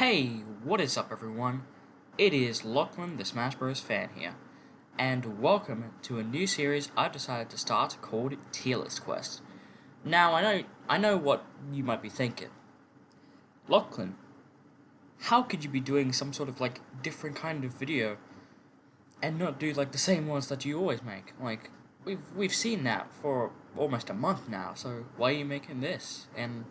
Hey, what is up everyone? It is Lachlan, the Smash Bros. Fan here, and welcome to a new series I've decided to start called Tier List Quest. Now, I know what you might be thinking. Lachlan, how could you be doing some sort of different kind of video and not do the same ones that you always make? We've seen that for almost a month now, so why are you making this? And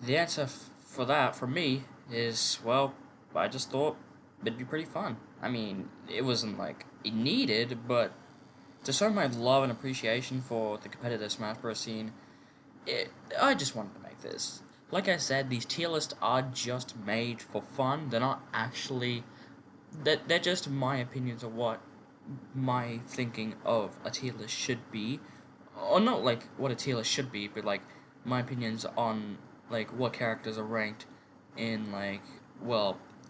the answer for that, for me, is, well, I just thought it'd be pretty fun. I mean, it wasn't it needed, but to show my love and appreciation for the competitive Smash Bros. Scene, I just wanted to make this. Like I said, these tier lists are just made for fun. They're not actually. They're just my opinions of what my thinking of a tier list should be. Or not what a tier list should be, but my opinions on what characters are ranked in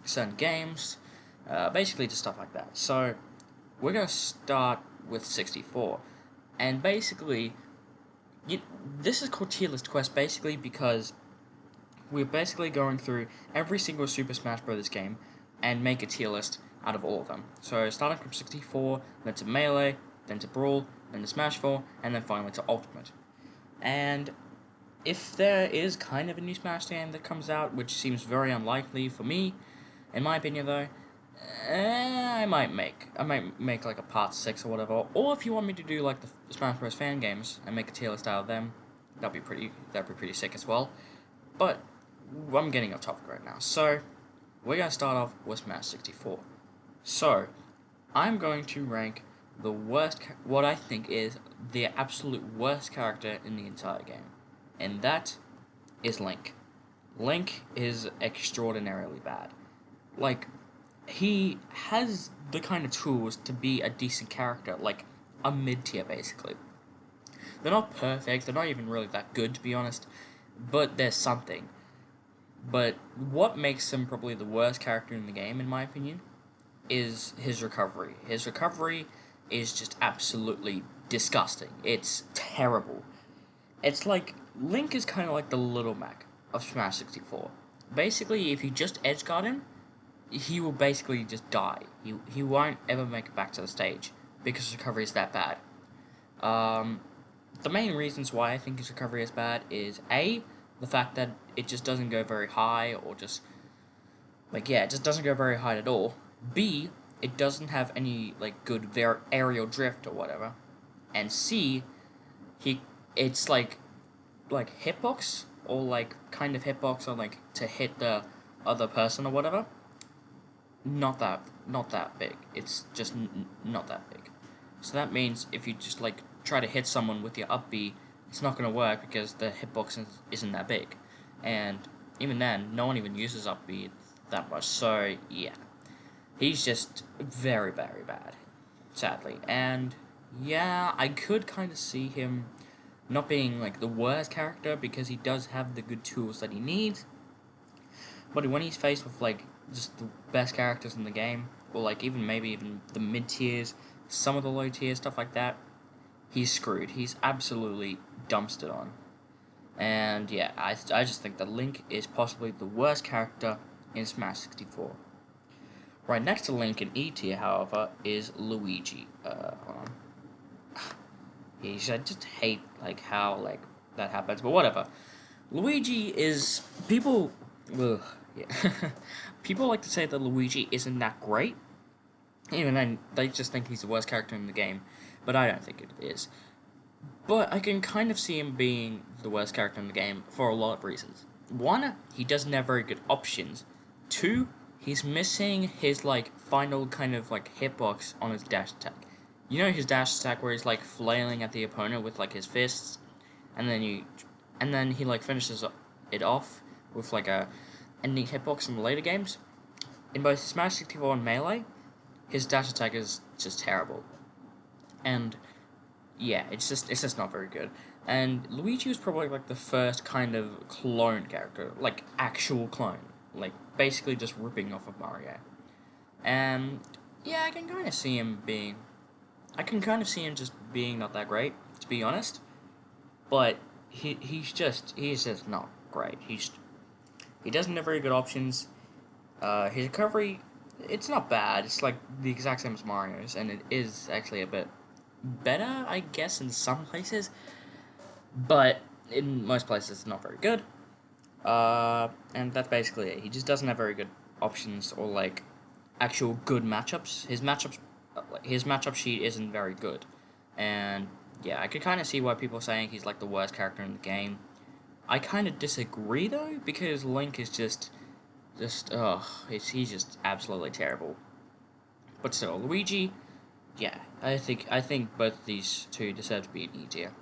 certain games, basically just stuff like that. So we're gonna start with 64, and basically, this is called Tier List Quest basically because we're basically going through every single Super Smash Bros. Game and make a tier list out of all of them. So starting from 64, then to Melee, then to Brawl, then to Smash 4, and then finally to Ultimate. And if there is kind of a new Smash game that comes out, which seems very unlikely for me, in my opinion though, I might make a part 6 or whatever. Or if you want me to do the Smash Bros. Fan games and make a tier list out of them, that'd be pretty sick as well. But I'm getting off topic right now. So we're gonna start off with Smash 64. So I'm going to rank the worst, what I think is the absolute worst character in the entire game, and that is Link. Link is extraordinarily bad. He has the kind of tools to be a decent character, a mid-tier basically. They're not perfect, they're not even really that good to be honest, but there's something. But what makes him probably the worst character in the game, in my opinion, is his recovery. His recovery is just absolutely disgusting. It's terrible. It's Link is kind of like the Little Mac of Smash 64. Basically, if you just edge guard him, he will basically just die. He won't ever make it back to the stage because his recovery is that bad. The main reasons why I think his recovery is bad is A, the fact that it just doesn't go very high, or just it just doesn't go very high at all. B, it doesn't have any good aerial drift or whatever. And C, it's hitbox, or kind of hitbox, or to hit the other person or whatever. Not that big. It's just not that big. So that means if you just try to hit someone with your up B, it's not gonna work because the hitbox isn't that big. And even then, no one even uses up B that much. So yeah, he's just very, very bad, sadly. And yeah, I could kind of see him not being the worst character because he does have the good tools that he needs. But when he's faced with just the best characters in the game, or maybe even the mid tiers, some of the low tiers, stuff like that, he's screwed. He's absolutely dumpstered on. And yeah, I just think that Link is possibly the worst character in Smash 64. Right next to Link in E tier, however, is Luigi. Hold on. I just hate how that happens, but whatever. Luigi is people. Ugh, yeah. People like to say that Luigi isn't that great. Even then, they just think he's the worst character in the game, but I don't think it is. But I can kind of see him being the worst character in the game for a lot of reasons. One, he doesn't have very good options. Two, he's missing his final kind of hitbox on his dash attack. You know his dash attack where he's flailing at the opponent with his fists, and then he finishes it off with a ending hitbox in the later games. In both Smash 64 and Melee, his dash attack is just terrible. And yeah, it's just not very good. And Luigi was probably the first kind of clone character, actual clone, basically just ripping off of Mario. And yeah, I can kind of see him just being not that great, to be honest. But he's just not great. He doesn't have very good options. His recovery, it's not bad. It's like the exact same as Mario's, and it is actually a bit better, I guess, in some places. But in most places, it's not very good. And that's basically it. He just doesn't have very good options or like actual good matchups. His matchup sheet isn't very good, and yeah, I could kind of see why people are saying he's like the worst character in the game. I kind of disagree though, because Link is he's just absolutely terrible. But still, Luigi, yeah, I think both of these two deserve to be in E tier.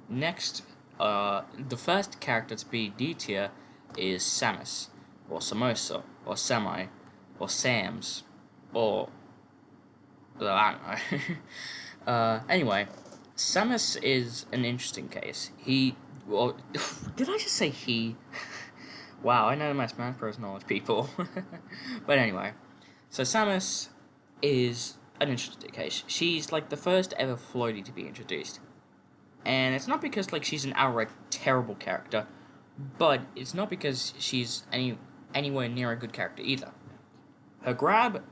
Next, the first character to be D tier is Samus, or Samosa, or Semi, or Sam's, or I don't know. Anyway, Samus is an interesting case. Well, did I just say he? Wow, I know my Smash Bros. Knowledge, people. But anyway, so Samus is an interesting case. She's like the first ever floaty to be introduced. And it's not because like she's an outright terrible character, but it's not because she's anywhere near a good character either. Her grab,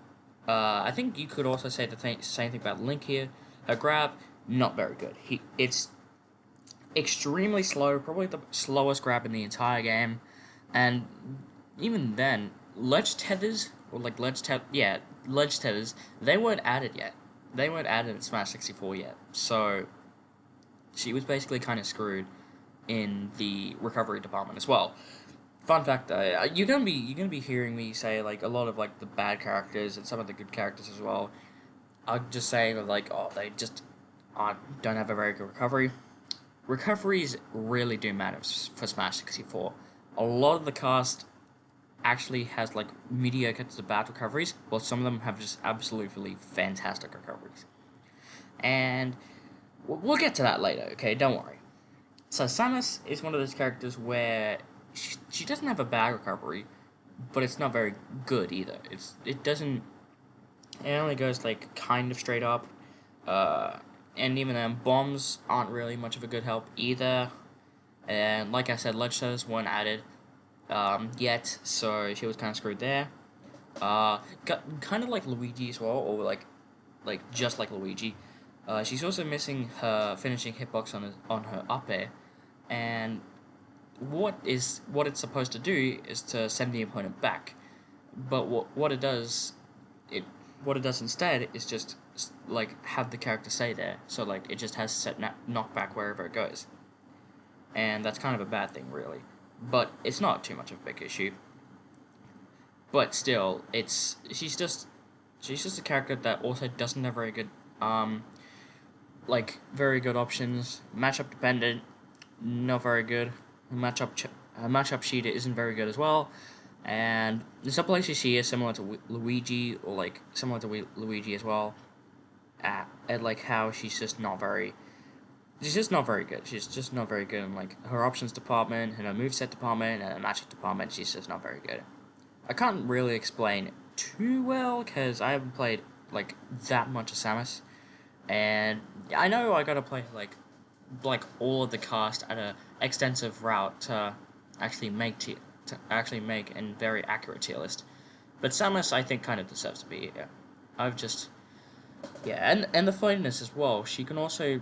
I think you could also say the same thing about Link here. Her grab, not very good. It's extremely slow, probably the slowest grab in the entire game, and even then, ledge tethers or like ledge tethers, they weren't added yet. They weren't added in Smash 64 yet, so she was basically kind of screwed in the recovery department as well. Fun fact though, you're gonna be hearing me say like a lot of like the bad characters and some of the good characters as well. I'll just say that like they just don't have a very good recovery. Recoveries really do matter for Smash 64. A lot of the cast actually has like mediocre to bad recoveries, while some of them have just absolutely fantastic recoveries. And we'll get to that later, okay? Don't worry. So Samus is one of those characters where she doesn't have a bad recovery, but it's not very good either. It only goes like kind of straight up, and even then bombs aren't really much of a good help either. And like I said, ledge tethers weren't added yet, so she was kind of screwed there. Kind of like Luigi as well, or like just like Luigi. She's also missing her finishing hitbox on her up air, and what it's supposed to do is to send the opponent back, but what it does instead is just like have the character stay there, so like it just has set knockback wherever it goes, and that's kind of a bad thing really, but it's not too much of a big issue. But still, she's just a character that also doesn't have very good very good options. Matchup dependent, not very good. Matchup sheet isn't very good as well. And in some places she is similar to Luigi, or like similar to Luigi as well. And like how she's just not very good. She's just not very good in like her options department, and her moveset department, and her matchup department. She's just not very good. I can't really explain it too well because I haven't played like that much of Samus, and I know I gotta play like all of the cast at a extensive route to actually make a very accurate tier list. But Samus, I think, kind of deserves to be here. I've just and the floatiness as well. She can also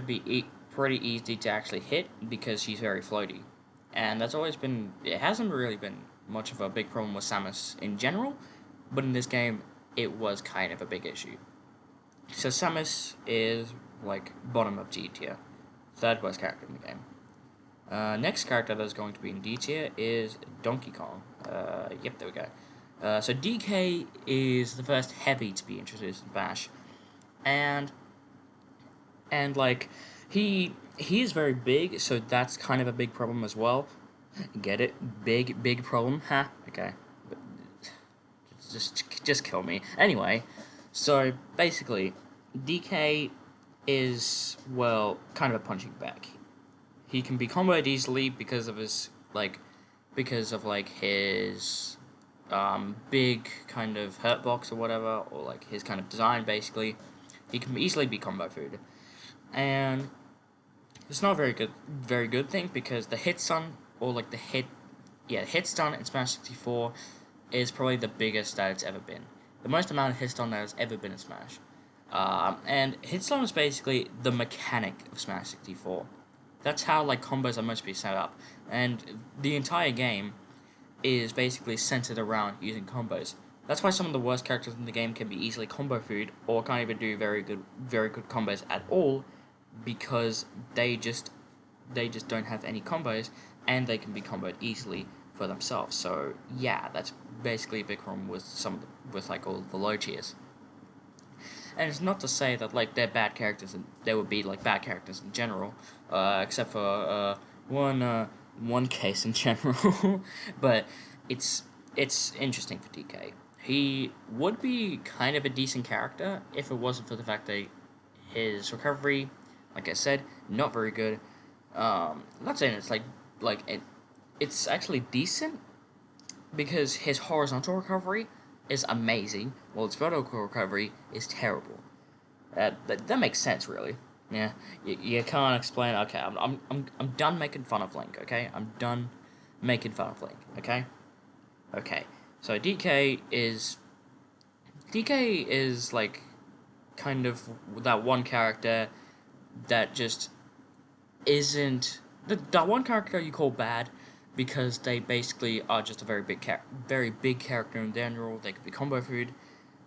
be pretty easy to actually hit because she's very floaty, and that's always been it hasn't really been much of a big problem with Samus in general, but in this game it was kind of a big issue. So Samus is like bottom of D tier, third worst character in the game. Next character that's going to be in D tier is Donkey Kong. Yep, there we go. So DK is the first heavy to be introduced in Bash, and like he is very big, so that's kind of a big problem as well. Get it? Big problem? Huh? Okay. Just kill me. Anyway, so basically, DK is, well, kind of a punching bag. He can be comboed easily because of his big kind of hurt box or whatever, or like his kind of design basically. He can easily be combo food. And it's not a very good thing because the hit stun or like the hit yeah, hit stun in Smash 64 is probably the biggest that it's ever been. The most amount of hit stun that has ever been in Smash. And hit stun is basically the mechanic of Smash 64. That's how like combos are meant to be set up, and the entire game is basically centered around using combos. That's why some of the worst characters in the game can be easily combo food or can't even do very good combos at all, because they just don't have any combos and they can be comboed easily for themselves. So yeah, that's basically a big problem with with like all the low tiers. And it's not to say that like they're bad characters and they would be like bad characters in general, except for one case in general. But it's it's interesting for DK. He would be kind of a decent character if it wasn't for the fact that his recovery, like I said, not very good. I'm not saying it's it's actually decent because his horizontal recovery is amazing, while his vertical recovery is terrible. That makes sense, really. Yeah, you can't explain. Okay, I'm done making fun of Link. Okay, I'm done making fun of Link. Okay, okay. So DK is like kind of that one character that just isn't that one character you call bad because they basically are just a very big character in general. They could be combo food,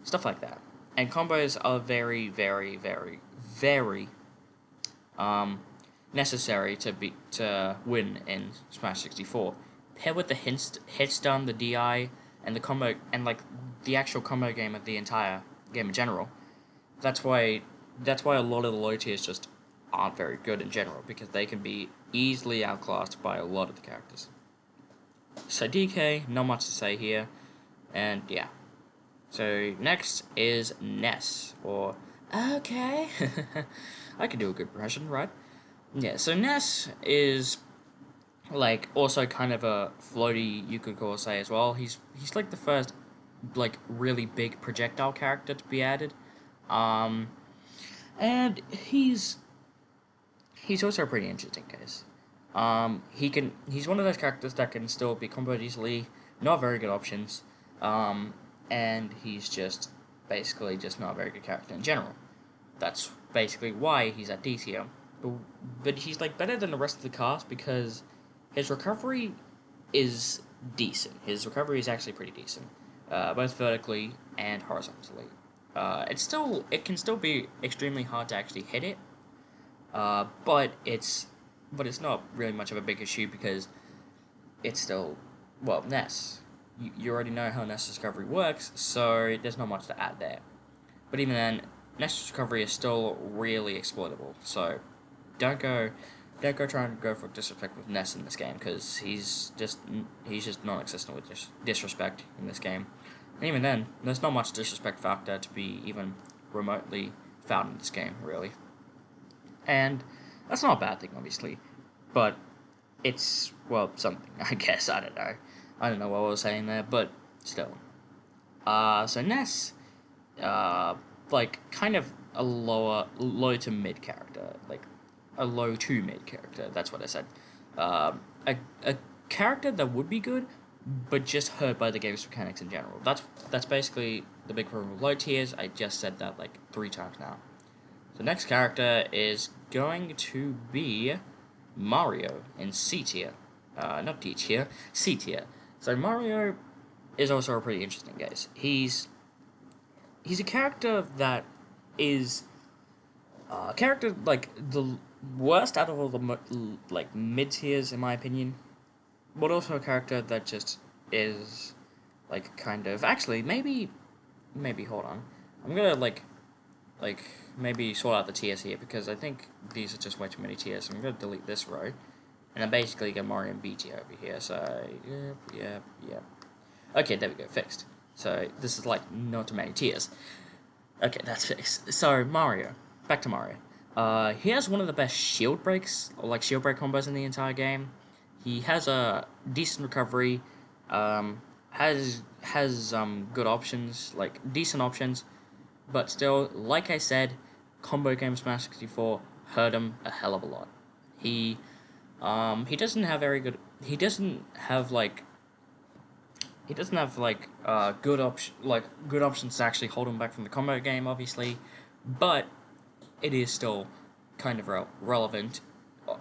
stuff like that. And combos are very um, necessary to win in Smash 64. Paired with the hit stun, the DI, and the combo and like the actual combo game of the entire game in general. That's why a lot of the low tiers just aren't very good in general because they can be easily outclassed by a lot of the characters. So DK, not much to say here, and yeah. So next is Ness, or okay, I can do a good impression, right? Yeah. So Ness is like also kind of a floaty, you could call say as well. He's like the first like really big projectile character to be added, um, and he's also a pretty interesting case. He's one of those characters that can still be comboed easily, not very good options, um, and he's just basically just not a very good character in general. That's basically why he's at D tier. But, but he's like better than the rest of the cast because his recovery is decent. His recovery is actually pretty decent, both vertically and horizontally. It can still be extremely hard to actually hit it, but it's not really much of a big issue because it's still well Ness. You already know how Ness's recovery works, so there's not much to add there. But even then, Ness's recovery is still really exploitable. So don't go trying to go for disrespect with Ness in this game because he's just non-existent with disrespect in this game. And even then, there's not much disrespect factor to be even remotely found in this game, really. And that's not a bad thing, obviously, but it's well something. I guess I don't know what I was saying there, but still. So Ness, uh, like kind of a low to mid character, like a low to mid character. That's what I said. A character that would be good, but just hurt by the game's mechanics in general. That's basically the big problem with low tiers. I just said that like 3 times now. The next character is going to be Mario in C tier. Not D tier, C tier. So Mario is also a pretty interesting case. He's a character that is a character like the worst out of all the like mid tiers in my opinion, but also a character that just is like kind of actually maybe hold on. I'm gonna like maybe sort out the tiers here because I think these are just way too many tiers. So I'm gonna delete this row, and then basically get Mario and B tier over here. So yep. Okay, there we go, fixed. So this is like not too many tiers. Okay, that's fixed. So Mario, back to Mario. He has one of the best shield breaks, or like shield break combos in the entire game. He has a decent recovery, has good options, like decent options, but still, like I said, combo game Smash 64 hurt him a hell of a lot. He doesn't have very good. He doesn't have like he doesn't have like good options to actually hold him back from the combo game, obviously, but it is still kind of relevant,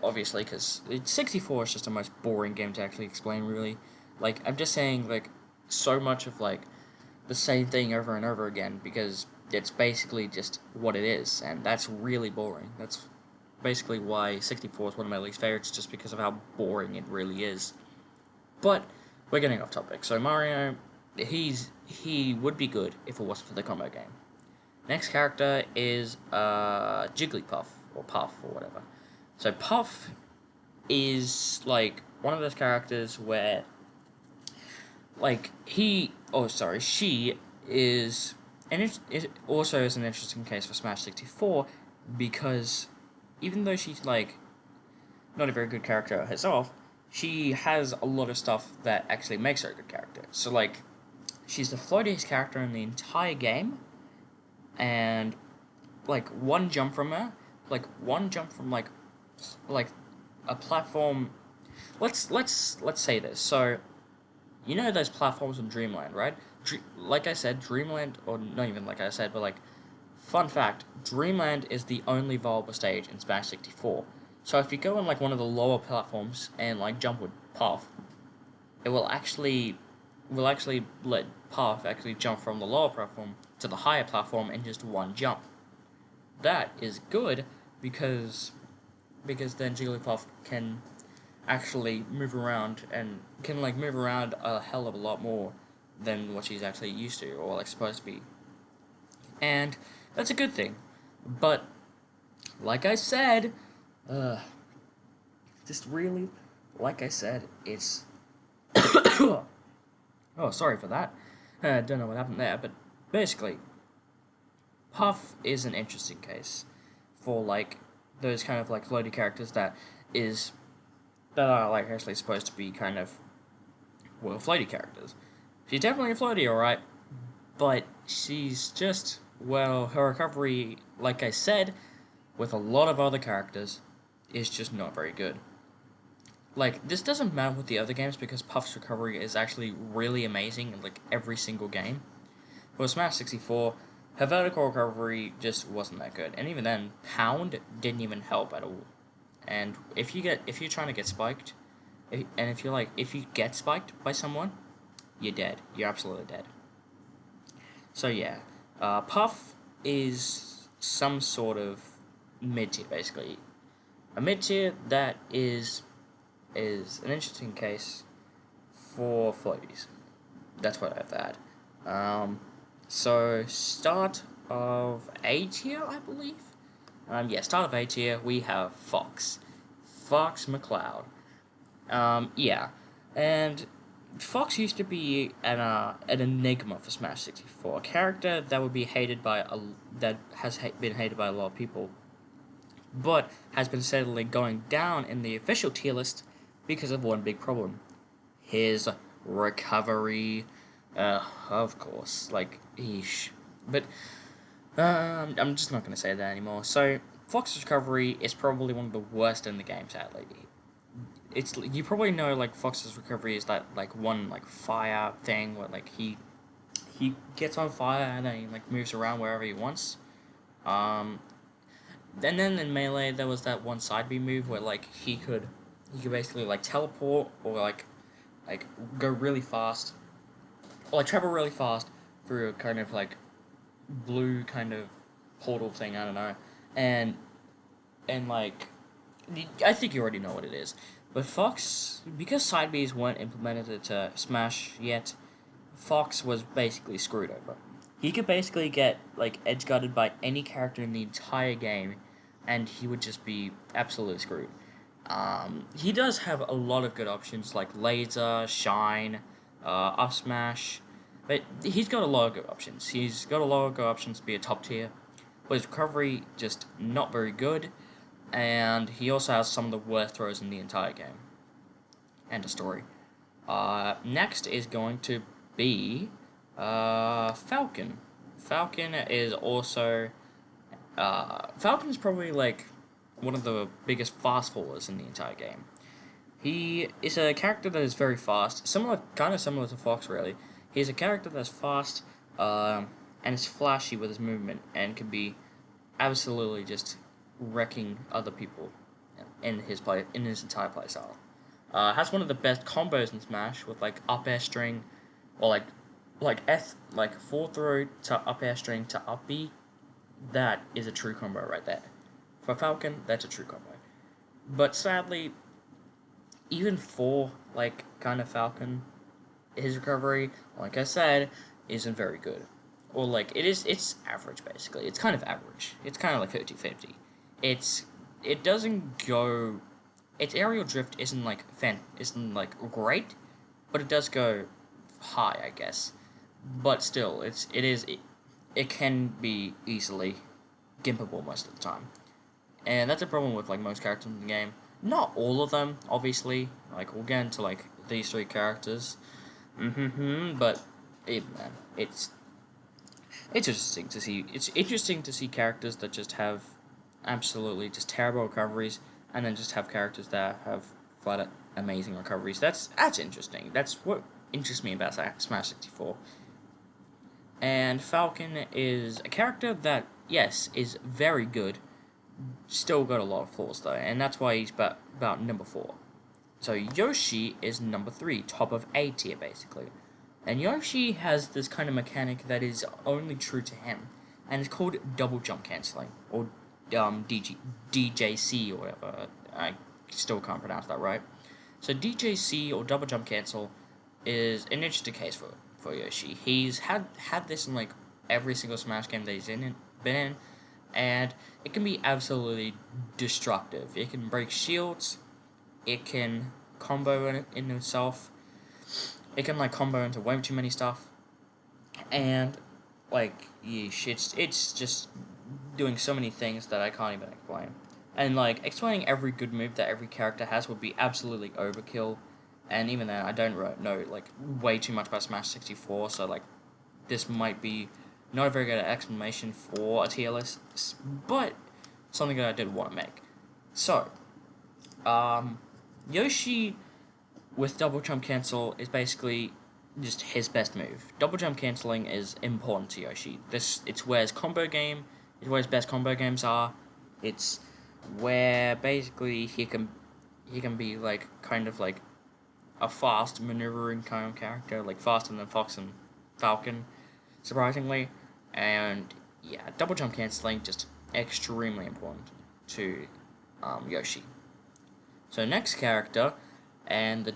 obviously, because 64 is just the most boring game to actually explain, really. Like, I'm just saying, like, so much of, like, the same thing over and over again, because it's basically just what it is, and that's really boring. That's basically why 64 is one of my least favorites, just because of how boring it really is. But, we're getting off topic. So, Mario, he would be good if it wasn't for the combo game. Next character is Jigglypuff, or Puff, or whatever. So Puff is like one of those characters where, like, she is, and it also is an interesting case for Smash 64 because even though she's like not a very good character herself, she has a lot of stuff that actually makes her a good character. So like, she's the floatiest character in the entire game, and like one jump from like a platform. Let's say this. So you know those platforms in Dreamland, right? Like I said, Dreamland, or not even like I said, but like, fun fact, Dreamland is the only viable stage in Smash 64. So if you go on like one of the lower platforms and like jump with Puff, it will actually let Puff actually jump from the lower platform to the higher platform in just one jump. That is good because then Jigglypuff can actually move around and can like move around a hell of a lot more than what she's actually used to or like supposed to be. And that's a good thing. But like I said, just really like I said, it's oh, sorry for that. I don't know what happened there, but basically Puff is an interesting case for like those kind of like floaty characters that are like actually supposed to be kind of, well, floaty characters. She's definitely a floaty, alright, but she's just, well, her recovery, like I said, with a lot of other characters, is just not very good. Like, this doesn't matter with the other games because Puff's recovery is actually really amazing in like every single game. For Smash 64, her vertical recovery just wasn't that good, and even then, Pound didn't even help at all. And if you're trying to get spiked, if you get spiked by someone, you're dead. You're absolutely dead. So yeah, Puff is some sort of mid tier, basically. A mid tier that is an interesting case for floaties. That's what I have to add. So start of A tier, I believe. Start of A tier, we have Fox McCloud. Yeah, and Fox used to be an enigma for Smash 64, a character that would be hated that has been hated by a lot of people, but has been steadily going down in the official tier list because of one big problem: his recovery. Of course, like but I'm just not gonna say that anymore. So Fox's recovery is probably one of the worst in the game, sadly. You probably know like Fox's recovery is that like one like fire thing where like he gets on fire and then he like moves around wherever he wants. And then in Melee there was that one side B move where like he could basically like teleport or like go really fast or like travel really fast through a kind of like blue kind of portal thing, I don't know. And like I think you already know what it is. But Fox, because side Bs weren't implemented to Smash yet, Fox was basically screwed over. He could basically get like edge guarded by any character in the entire game, and he would just be absolutely screwed. He does have a lot of good options like Laser, Shine, Up Smash, but he's got a lot of good options. He's got a lot of good options to be a top tier, but his recovery just not very good, and he also has some of the worst throws in the entire game. End of story. Next is going to be Falcon. Falcon is also Falcon's probably like one of the biggest fast fallers in the entire game. He is a character that is very fast, kind of similar to Fox. Really, he's a character that's fast, and is flashy with his movement, and can be absolutely just wrecking other people in his entire playstyle. Has one of the best combos in Smash with like up air string, or like full throw to up air string to up B. That is a true combo right there. For Falcon, that's a true combo. But sadly, even for like kind of Falcon, his recovery, like I said, isn't very good. Or like it's average basically. It's kind of average. It's kind of like 50-50. It doesn't go. Its aerial drift isn't like great, but it does go high, I guess. But still, it can be easily gimpable most of the time, and that's a problem with like most characters in the game. Not all of them, obviously. Like we'll get into like these three characters, but man, it's interesting to see. It's interesting to see characters that just have absolutely just terrible recoveries, and then just have characters that have flat out amazing recoveries. That's interesting. That's what interests me about Smash 64. And Falcon is a character that, yes, is very good, still got a lot of flaws though, and that's why he's about number 4. So Yoshi is number 3, top of A tier basically. And Yoshi has this kind of mechanic that is only true to him, and it's called double jump cancelling, or DJC or whatever. I still can't pronounce that right. So DJC or double jump cancel is an interesting case for Yoshi. He's had this in like every single Smash game that he's been in, and it can be absolutely destructive. It can break shields. It can combo in itself. It can like combo into way too many stuff, and like yeesh, it's just doing so many things that I can't even explain. And like explaining every good move that every character has would be absolutely overkill. And even then, I don't know like way too much about Smash 64, so like this might be not a very good explanation for a tier list, but something that I did want to make. So, Yoshi with double jump cancel is basically just his best move. Double jump canceling is important to Yoshi. It's where his combo game, it's where his best combo games are. It's where basically he can be like kind of like a fast maneuvering kind of character, like faster than Fox and Falcon, surprisingly. And yeah, double jump canceling just extremely important to Yoshi. So next character, and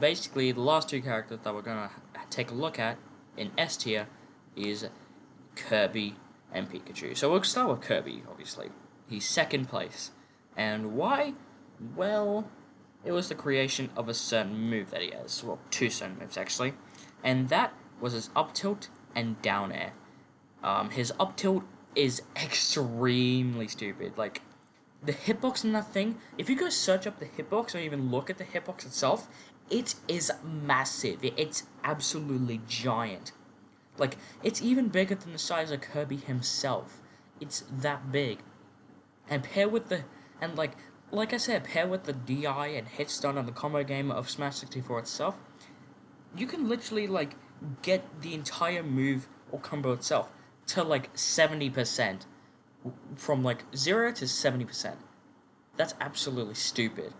basically the last two characters that we're gonna take a look at in S tier is Kirby and Pikachu. So we'll start with Kirby, obviously. He's second place. And why? Well, it was the creation of a certain move that he has. Well, two certain moves, actually. And that was his up tilt and down air. His up tilt is extremely stupid. Like, the hitbox in that thing, if you go search up the hitbox or even look at the hitbox itself, it is massive. It's absolutely giant. Like, it's even bigger than the size of Kirby himself. It's that big. And like I said, pair with the DI and hit stun on the combo game of Smash 64 itself, you can literally like get the entire move or combo itself to like 70%, from like 0 to 70%. That's absolutely stupid.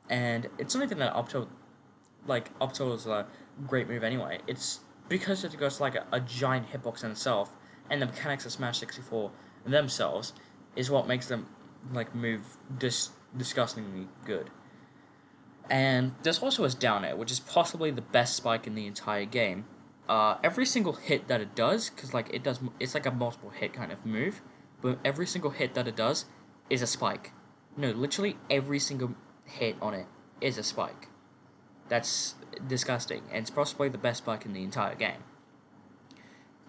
And it's not even that up tilt is a great move anyway. It's because it goes like a giant hitbox in itself, and the mechanics of Smash 64 themselves is what makes them like move disgustingly good. And there's also his down air, which is possibly the best spike in the entire game. Every single hit that it does, because like it's like a multiple hit kind of move, but every single hit that it does is a spike. No, literally every single hit on it is a spike. That's disgusting, and it's possibly the best spike in the entire game.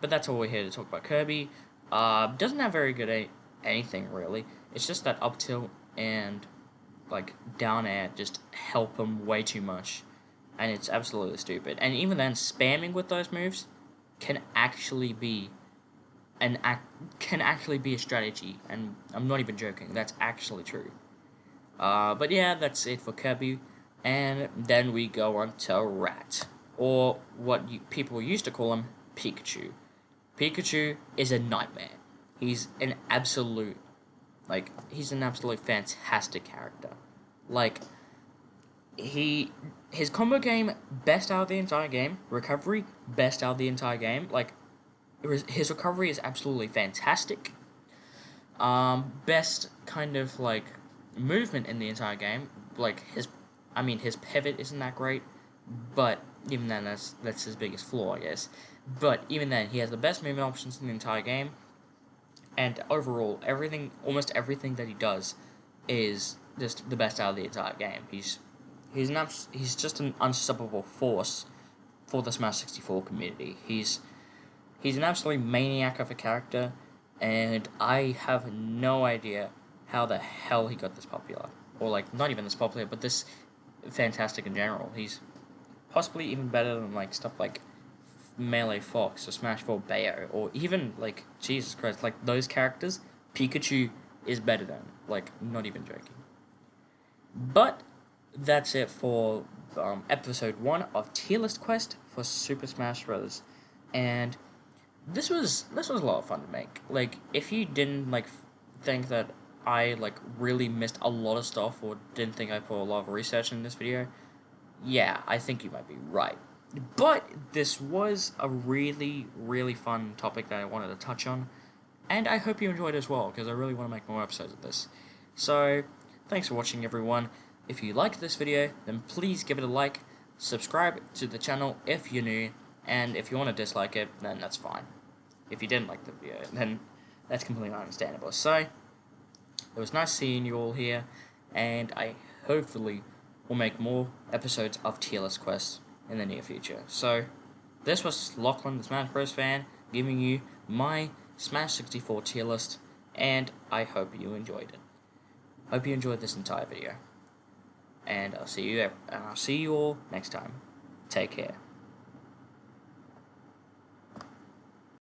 But that's all we're here to talk about. Kirby doesn't have very good anything really. It's just that up tilt and like down air just help him way too much, and it's absolutely stupid. And even then, spamming with those moves can actually be a strategy, and I'm not even joking. That's actually true. But yeah, that's it for Kirby. And then we go on to Rat, or what people used to call him, Pikachu. Pikachu is a nightmare. He's an absolute, he's an absolute fantastic character. Like, his combo game, best out of the entire game. Recovery, best out of the entire game. Like, his recovery is absolutely fantastic. Best kind of movement in the entire game. His pivot isn't that great, but even then, that's his biggest flaw, I guess. But even then, he has the best movement options in the entire game, and overall, almost everything that he does, is just the best out of the entire game. He's just an unstoppable force for the Smash 64 community. He's an absolute maniac of a character, and I have no idea how the hell he got this popular. Or, not even this popular, but this fantastic in general. He's possibly even better than, stuff like Melee Fox or Smash 4 Bayo, or even, Jesus Christ, those characters, Pikachu is better than. Not even joking. But that's it for episode 1 of Tier List Quest for Super Smash Bros. And this was a lot of fun to make. If you didn't think that I really missed a lot of stuff, or didn't think I put a lot of research in this video, yeah, I think you might be right. But this was a really, really fun topic that I wanted to touch on, and I hope you enjoyed it as well, because I really want to make more episodes of this. So, thanks for watching, everyone. If you liked this video, then please give it a like, subscribe to the channel if you're new, and if you want to dislike it, then that's fine. If you didn't like the video, then that's completely understandable. So, it was nice seeing you all here, and I hopefully will make more episodes of Tier List Quest in the near future. So, this was Lachlan, the Smash Bros. Fan, giving you my Smash 64 tier list, and I hope you enjoyed it. Hope you enjoyed this entire video, and I'll see you all next time. Take care.